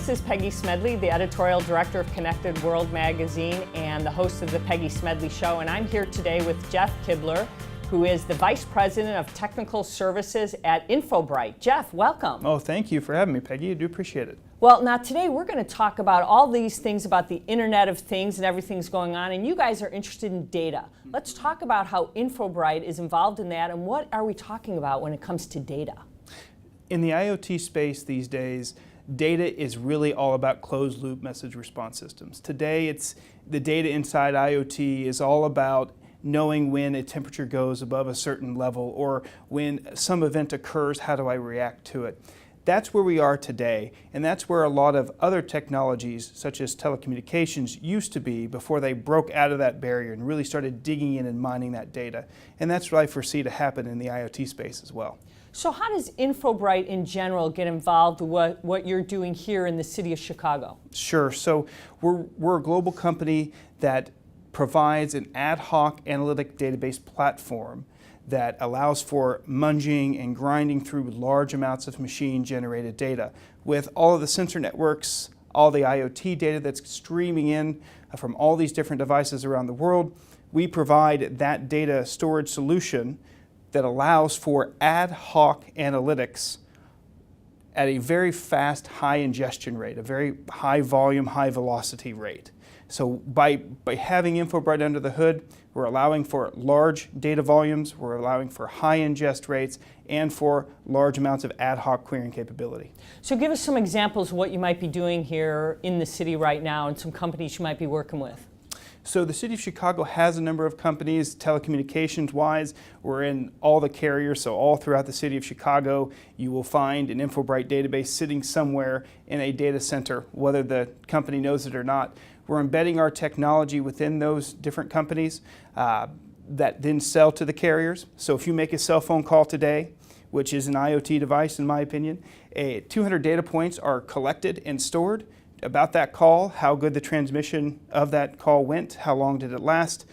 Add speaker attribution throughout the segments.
Speaker 1: This is Peggy Smedley, the Editorial Director of Connected World Magazine and the host of the Peggy Smedley Show. And I'm here today with Jeff Kibler, who is the Vice President of Technical Services at Infobright. Jeff, welcome.
Speaker 2: Oh, thank you for having me, Peggy. I do appreciate it.
Speaker 1: Well, now today we're going to talk about all these things about the Internet of Things and everything's going on, and you guys are interested in data. Let's talk about how Infobright is involved in that, and what are we talking about when it comes to data?
Speaker 2: In the IoT space these days, data is really all about closed-loop message response systems. Today, it's the data inside IoT is all about knowing when a temperature goes above a certain level, or when some event occurs, how do I react to it? That's where we are today, and that's where a lot of other technologies, such as telecommunications, used to be before they broke out of that barrier and really started digging in and mining that data. And that's what I foresee to happen in the IoT space as well.
Speaker 1: So how does Infobright in general get involved with what you're doing here in the city of Chicago?
Speaker 2: Sure. So we're a global company that provides an ad hoc analytic database platform that allows for munging and grinding through large amounts of machine-generated data. With all of the sensor networks, all the IoT data that's streaming in from all these different devices around the world, we provide that data storage solution that allows for ad hoc analytics at a very fast, high ingestion rate, a very high volume, high velocity rate. So by having Infobright under the hood, we're allowing for large data volumes, we're allowing for high ingest rates, and for large amounts of ad hoc querying capability.
Speaker 1: So give us some examples of what you might be doing here in the city right now and some companies you might be working with.
Speaker 2: So the City of Chicago has a number of companies, telecommunications-wise. We're in all the carriers, so all throughout the City of Chicago, you will find an Infobright database sitting somewhere in a data center, whether the company knows it or not. We're embedding our technology within those different companies that then sell to the carriers. So if you make a cell phone call today, which is an IoT device in my opinion, 200 data points are collected and stored about that call, how good the transmission of that call went, how long did it last.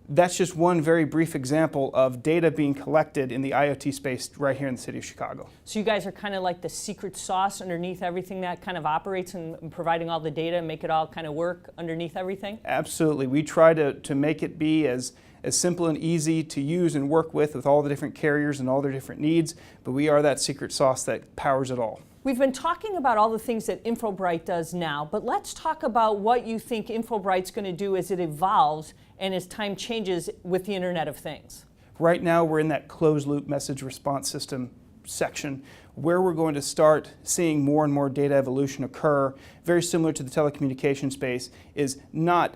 Speaker 2: That's just one very brief example of data being collected in the IoT space right here in the city of Chicago.
Speaker 1: So you guys are kind of like the secret sauce underneath everything that kind of operates and providing all the data and make it all kind of work underneath everything?
Speaker 2: Absolutely. We try to make it be as simple and easy to use and work with all the different carriers and all their different needs, but we are that secret sauce that powers it all.
Speaker 1: We've been talking about all the things that Infobright does now, but let's talk about what you think Infobright's going to do as it evolves and as time changes with the Internet of Things.
Speaker 2: Right now we're in that closed-loop message response system section where we're going to start seeing more and more data evolution occur, very similar to the telecommunication space, is not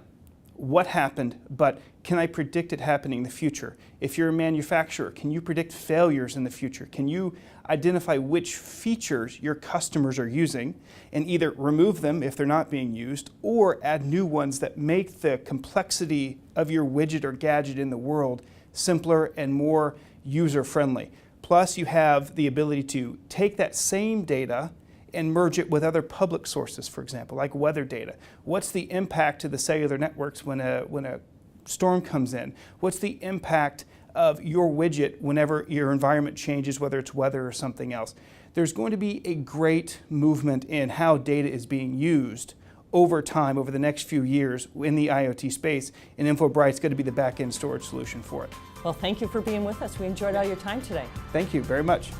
Speaker 2: what happened, but can I predict it happening in the future? If you're a manufacturer, can you predict failures in the future? Can you identify which features your customers are using and either remove them if they're not being used or add new ones that make the complexity of your widget or gadget in the world simpler and more user-friendly? Plus, you have the ability to take that same data and merge it with other public sources, for example, like weather data. What's the impact to the cellular networks when a storm comes in? What's the impact of your widget whenever your environment changes, whether it's weather or something else? There's going to be a great movement in how data is being used over time, over the next few years in the IoT space, and Infobright's going to be the back-end storage solution for it.
Speaker 1: Well, thank you for being with us. We enjoyed all your time today.
Speaker 2: Thank you very much.